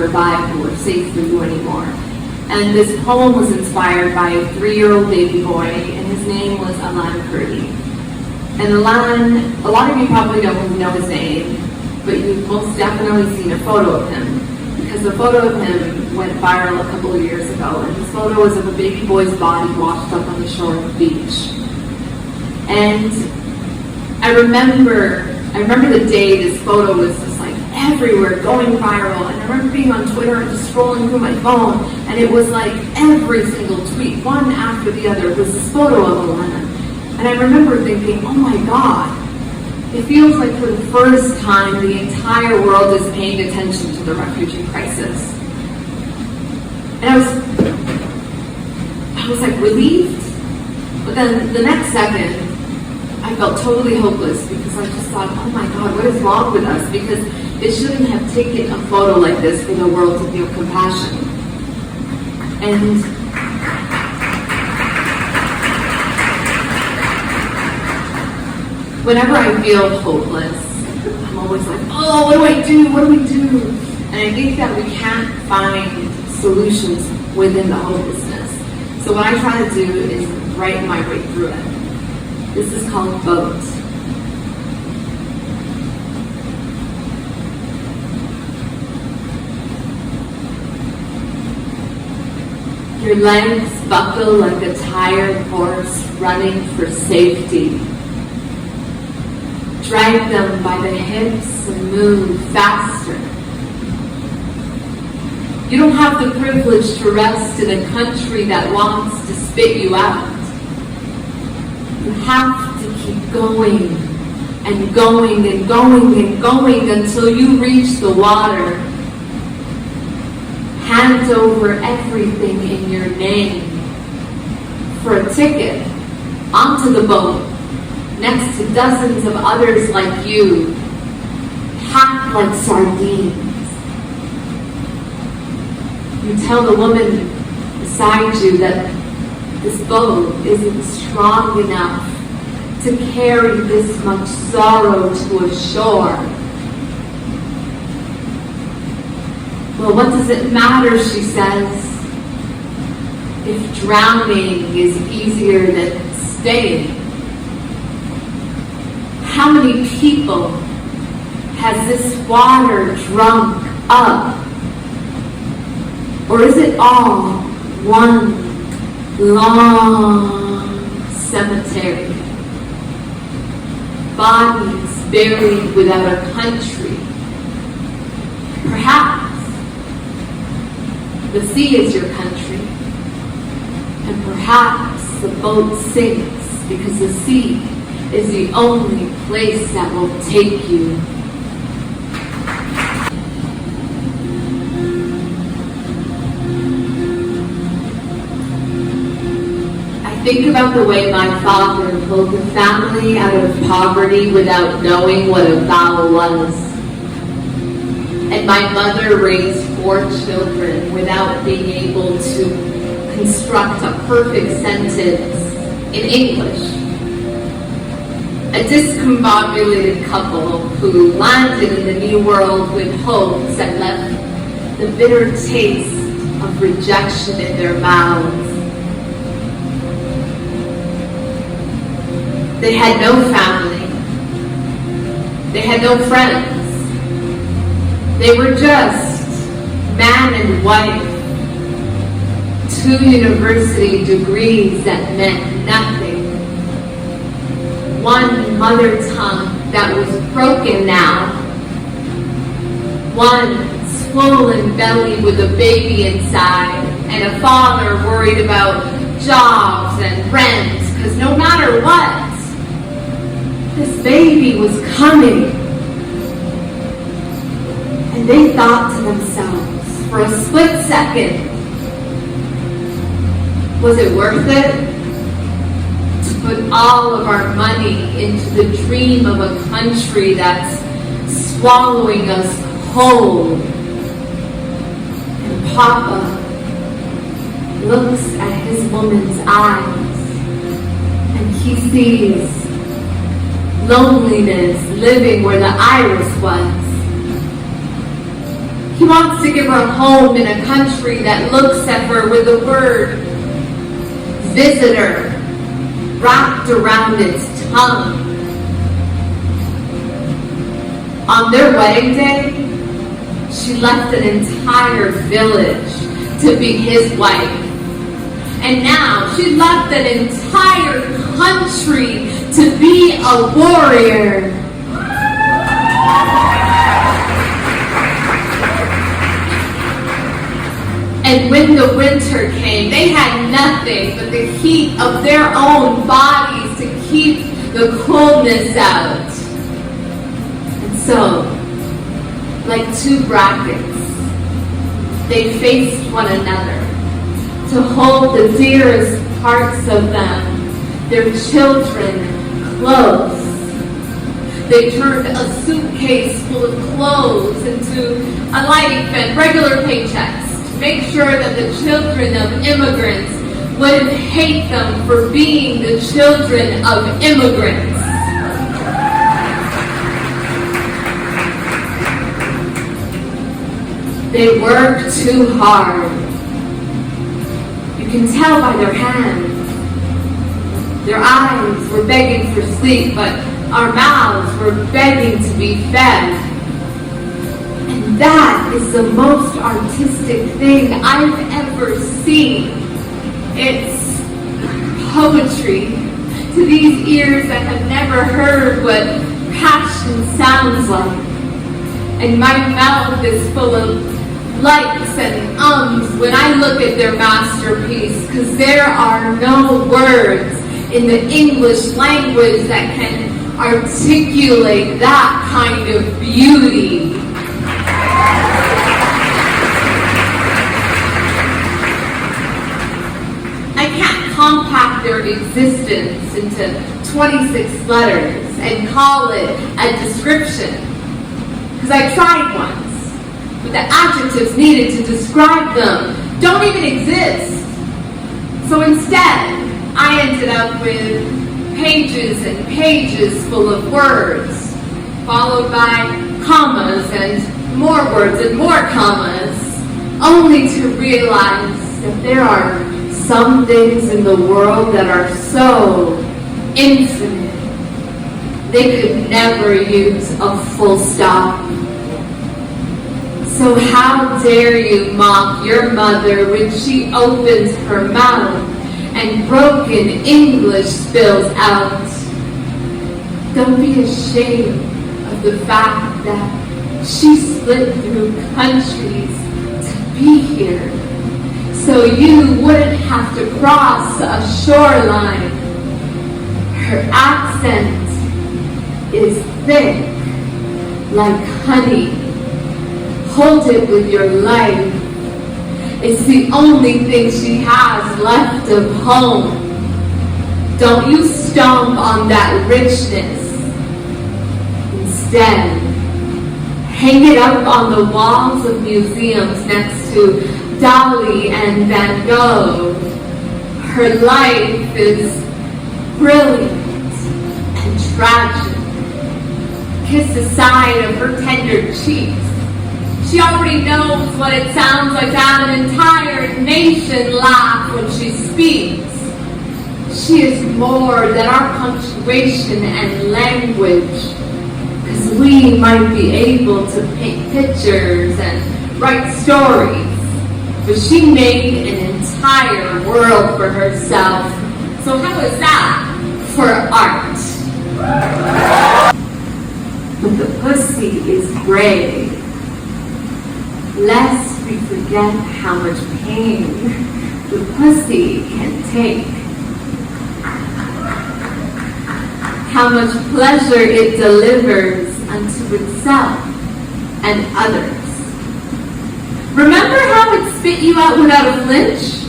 longer viable or safe for you anymore. And this poem was inspired by a 3-year-old baby boy, and his name was Alan Kurdi. And Alan, a lot of you probably don't know his name, but you've most definitely seen a photo of him, because the photo of him went viral a couple of years ago, and this photo was of a baby boy's body washed up on the shore of the beach. And I remember the day this photo was just like everywhere, going viral, and I remember being on Twitter and just scrolling through my phone, and it was like every single tweet, one after the other, was this photo of Alan. And I remember thinking, oh my God, it feels like for the first time the entire world is paying attention to the refugee crisis. And I was like relieved, but then the next second, I felt totally hopeless because I just thought, oh my God, what is wrong with us? Because it shouldn't have taken a photo like this for the world to feel compassion. And whenever I feel hopeless, I'm always like, oh, what do I do? What do we do? And I think that we can't find solutions within the hopelessness. So what I try to do is write my way through it. This is called Boat. Your legs buckle like a tired horse running for safety. Drag them by the hips and move faster. You don't have the privilege to rest in a country that wants to spit you out. You have to keep going and going and going and going until you reach the water. Hand over everything in your name for a ticket onto the boat next to dozens of others like you, packed like sardines. You tell the woman beside you that this boat isn't strong enough to carry this much sorrow to a shore. Well, what does it matter, she says, if drowning is easier than staying? How many people has this water drunk up? Or is it all one long cemetery? Bodies buried without a country. Perhaps the sea is your country, and perhaps the boat sinks because the sea is the only place that will take you. I think about the way my father pulled the family out of poverty without knowing what a vow was. And my mother raised 4 children without being able to construct a perfect sentence in English. A discombobulated couple who landed in the new world with hopes and left the bitter taste of rejection in their mouths. They had no family. They had no friends. They were just man and wife. 2 university degrees that meant nothing. 1 mother tongue that was broken now. 1 swollen belly with a baby inside, and a father worried about jobs and rent, because no matter what, this baby was coming. And they thought to themselves, for a split second, was it worth it to put all of our money into the dream of a country that's swallowing us whole? And Papa looks at his woman's eyes, and he sees loneliness living where the iris was. He wants to give her a home in a country that looks at her with the word visitor wrapped around its tongue. On their wedding day, she left an entire village to be his wife. And now she left an entire country to be a warrior. And when the winter came, they had nothing but the heat of their own bodies to keep the coolness out. And so, like two brackets, they faced one another to hold the dearest parts of them, their children, close. They turned a suitcase full of clothes into a life and regular paychecks. Make sure that the children of immigrants wouldn't hate them for being the children of immigrants. They worked too hard. You can tell by their hands. Their eyes were begging for sleep, but our mouths were begging to be fed. And that is the most artistic thing I've ever seen. It's poetry to these ears that have never heard what passion sounds like. And my mouth is full of likes and ums when I look at their masterpiece, because there are no words in the English language that can articulate that kind of beauty. I can't compact their existence into 26 letters and call it a description, because I tried once, but the adjectives needed to describe them don't even exist. So instead, I ended up with pages and pages full of words, followed by commas and more words and more commas, only to realize that there are some things in the world that are so infinite, they could never use a full stop. So how dare you mock your mother when she opens her mouth and broken English spills out? Don't be ashamed of the fact that she split through countries to be here, so you wouldn't have to cross a shoreline. Her accent is thick like honey. Hold it with your life. It's the only thing she has left of home. Don't you stomp on that richness. Instead, hang it up on the walls of museums next to Dali and Van Gogh. Her life is brilliant and tragic. Kiss the side of her tender cheeks. She already knows what it sounds like to have an entire nation laugh when she speaks. She is more than our punctuation and language, because we might be able to paint pictures and write stories, but she made an entire world for herself. So how is that for art? But the pussy is gray, lest we forget how much pain the pussy can take, how much pleasure it delivers unto itself and others. Remember how it spit you out without a flinch?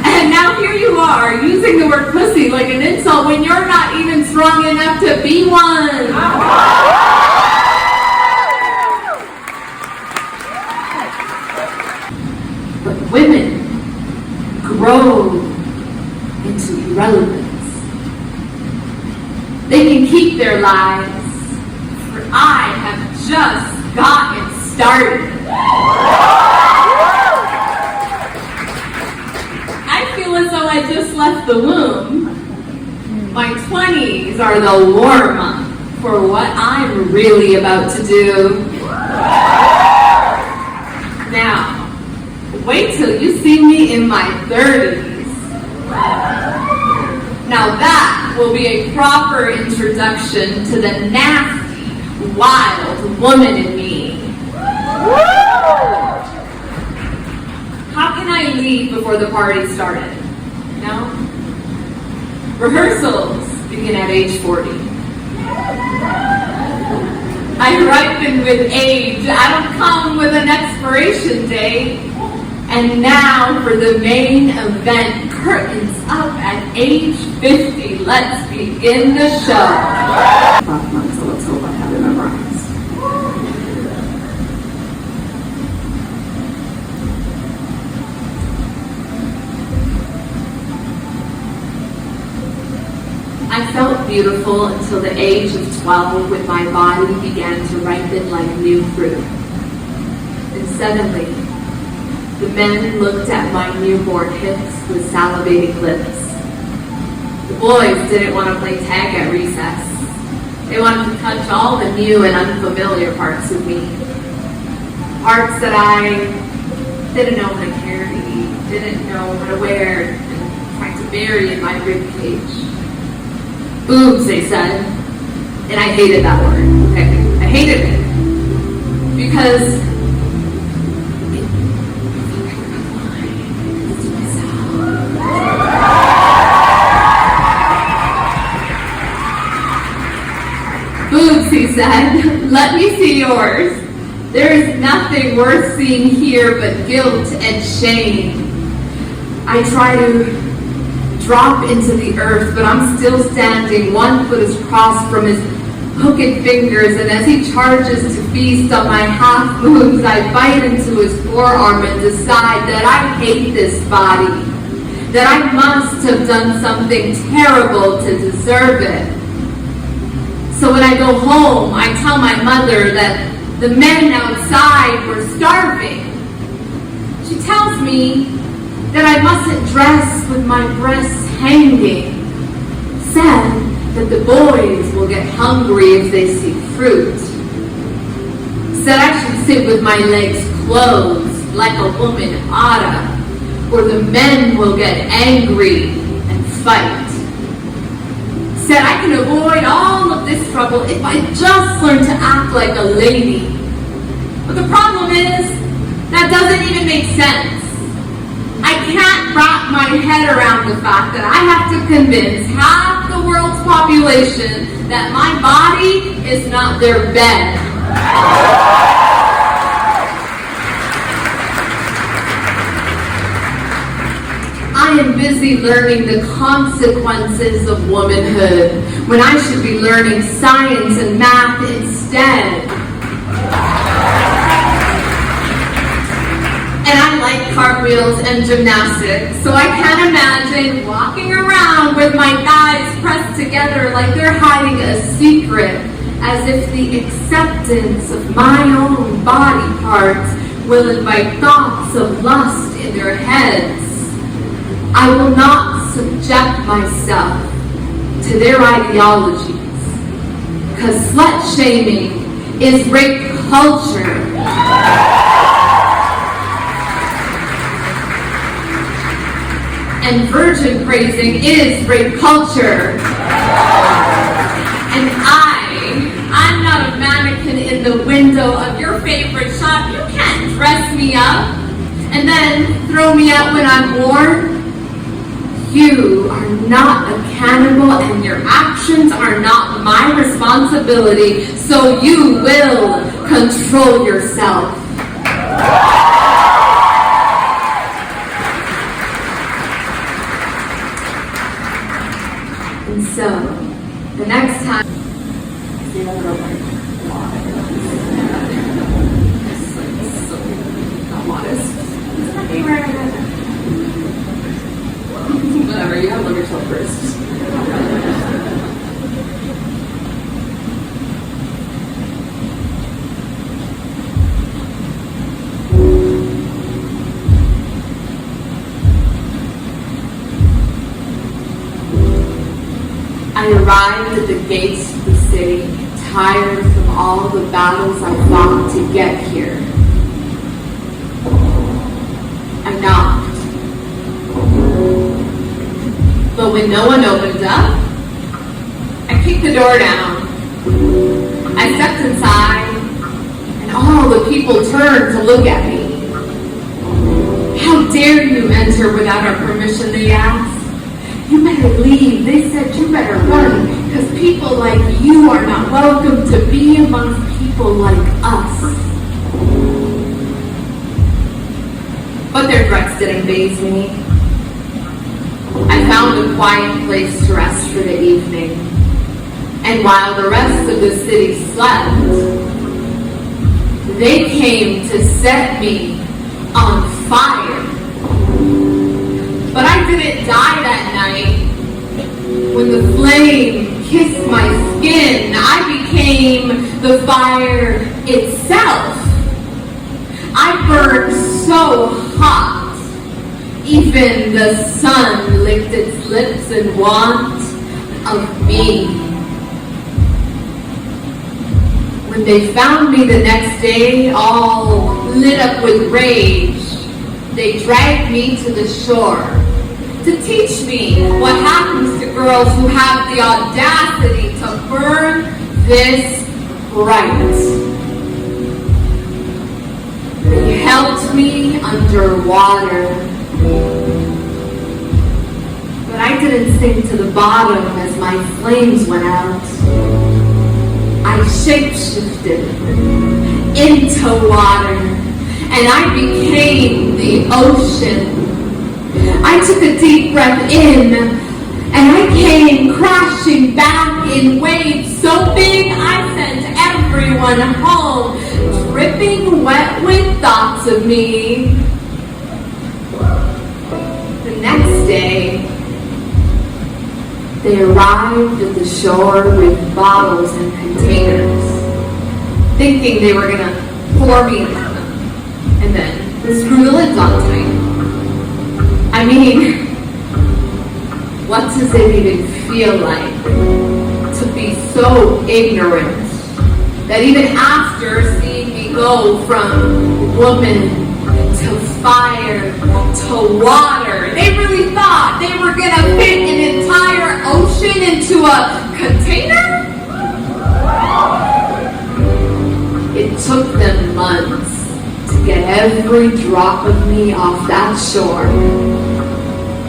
And now here you are, using the word pussy like an insult when you're not even strong enough to be one. Women grow into irrelevance. They can keep their lives, for I have just gotten started. I feel as though I just left the womb. My 20s are the warm-up for what I'm really about to do. Now, wait till you see me in my 30s. Now that will be a proper introduction to the nasty, wild woman in me. How can I leave before the party started? No? Rehearsals begin at age 40. I ripen with age. I don't come with an expiration date. And now for the main event, curtains up at age 50. Let's begin the show. 5 months, so let's hope I have it memorized. I felt beautiful until the age of 12 when my body began to ripen like new fruit. And suddenly, the men looked at my newborn hips with salivating lips. The boys didn't want to play tag at recess. They wanted to touch all the new and unfamiliar parts of me. Parts that I didn't know how to carry, didn't know how to wear, and tried to bury in my ribcage. Boobs, they said. And I hated that word. Okay? I hated it. Because boobs, he said. Let me see yours. There is nothing worth seeing here but guilt and shame. I try to drop into the earth, but I'm still standing. One foot is crossed from his hooked fingers, and as he charges to feast on my half moons, I bite into his forearm and decide that I hate this body, that I must have done something terrible to deserve it. So when I go home, I tell my mother that the men outside were starving. She tells me that I mustn't dress with my breasts hanging. Said that the boys will get hungry if they see fruit. Said I should sit with my legs closed like a woman oughta, or the men will get angry and fight. Said I can avoid all of this trouble if I just learn to act like a lady. But the problem is, that doesn't even make sense. I can't wrap my head around the fact that I have to convince half the world's population that my body is not their bed. I am busy learning the consequences of womanhood when I should be learning science and math instead. And I like cartwheels and gymnastics, so I can't imagine walking around with my thighs pressed together like they're hiding a secret, as if the acceptance of my own body parts will invite thoughts of lust in their heads. I will not subject myself to their ideologies, because slut-shaming is rape culture. And virgin praising is rape culture. And I'm not a mannequin in the window of your favorite shop. You can't dress me up and then throw me out when I'm warm. You are not a cannibal, and your actions are not my responsibility, so you will control yourself. And so, the next time, whatever, you have to love yourself first. arrived at the gates of the city, tired from all the battles I fought to get here. I knocked. But when no one opened up, I kicked the door down. I stepped inside, and all the people turned to look at me. "How dare you enter without our permission?" they asked. "You better leave." They said, "You better run, because people like you are not welcome to be amongst people like us." But their threats didn't faze me. I found a quiet place to rest for the evening. And while the rest of the city slept, they came to set me on fire. But I didn't die that night. When the flame kissed my skin, I became the fire itself. I burned so hot, even the sun licked its lips in want of me. When they found me the next day, all lit up with rage, they dragged me to the shore to teach me what happens to girls who have the audacity to burn this bright. They held me underwater, but I didn't sink to the bottom as my flames went out. I shapeshifted into water, and I became the ocean. I took a deep breath in, and I came crashing back in waves so big I sent everyone home, dripping wet with thoughts of me. The next day, they arrived at the shore with bottles and containers, thinking they were going to pour me into them, and then screw the lids onto me. I mean, what does it even feel like to be so ignorant that even after seeing me go from woman to fire to water, they really thought they were going to fit an entire ocean into a container? It took them months to get every drop of me off that shore.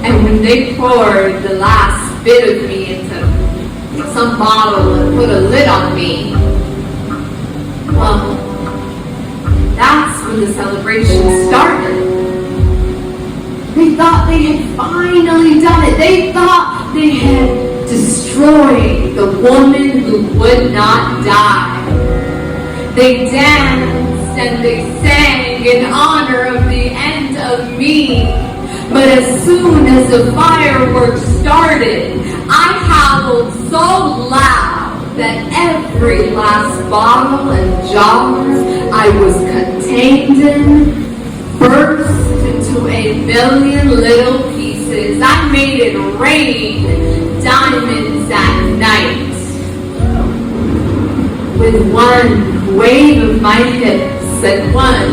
And when they poured the last bit of me into some bottle and put a lid on me, well, that's when the celebration started. They thought they had finally done it. They thought they had destroyed the woman who would not die. They danced and they sang in honor of the end of me. But as soon as the fireworks started, I howled so loud that every last bottle and jar I was contained in burst into a million little pieces. I made it rain diamonds at night. With one wave of my hips and one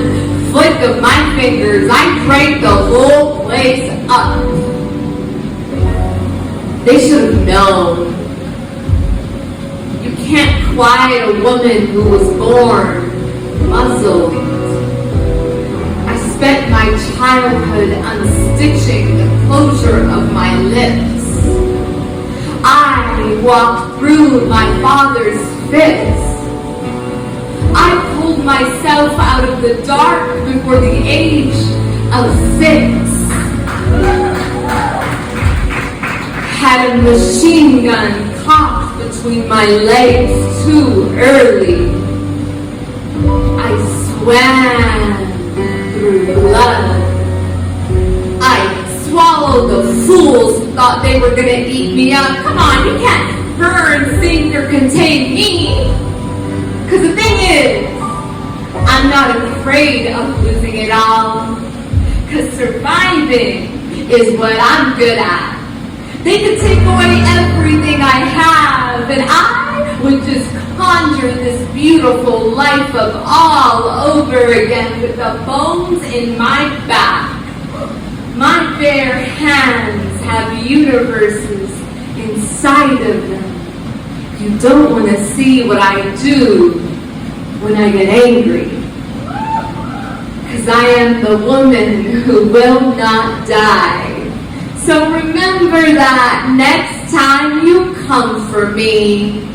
flick of my fingers, I drank the whole place up. They should have known. You can't quiet a woman who was born muzzled. I spent my childhood unstitching the closure of my lips. I walked through my father's fist. I pulled myself out of the dark before the age of 6. Had a machine gun cocked between my legs too early. I swam through blood. I swallowed the fools who thought they were going to eat me up. Come on, you can't burn, sink, or contain me. Because the thing is, I'm not afraid of losing it all. Because surviving is what I'm good at. They could take away everything I have, beautiful life of all over again with the bones in my back. My bare hands have universes inside of them. You don't want to see what I do when I get angry. Because I am the woman who will not die. So remember that next time you come for me.